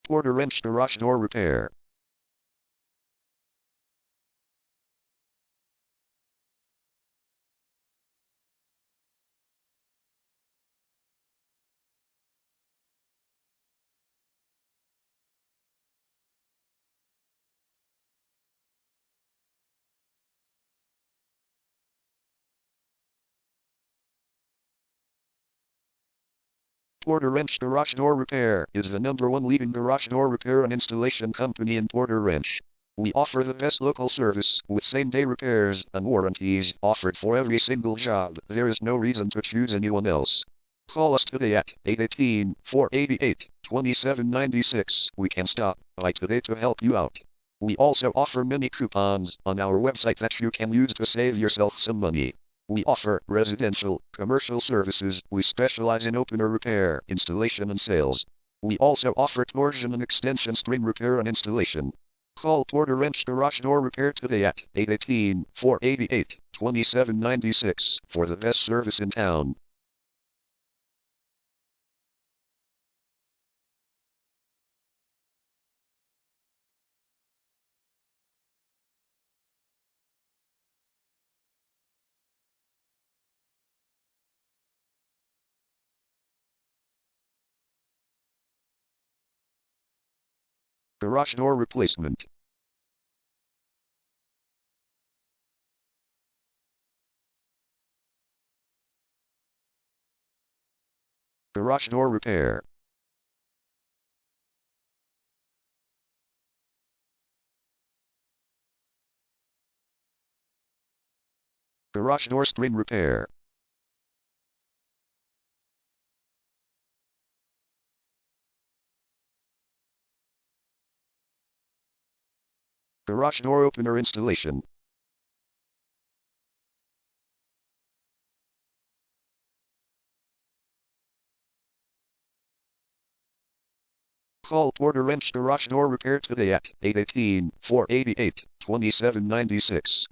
Porter wrench garage door repair. Porter Wrench Garage Door Repair is the #1 leading garage door repair and installation company in Porter Wrench. We offer the best local service with same-day repairs and warranties offered for every single job. There is no reason to choose anyone else. Call us today at 818-488-2796. We can stop by today to help you out. We also offer many coupons on our website that you can use to save yourself some money. We offer residential, commercial services. We specialize in opener repair, installation and sales. We also offer torsion and extension string repair and installation. Call Porter Wrench Garage Door Repair today at 818-488-2796 for the best service in town. Garage door replacement. Garage door repair. Garage door string repair. Garage door opener installation. Call Porter Wrench Garage Door Repair today at 818-488-2796.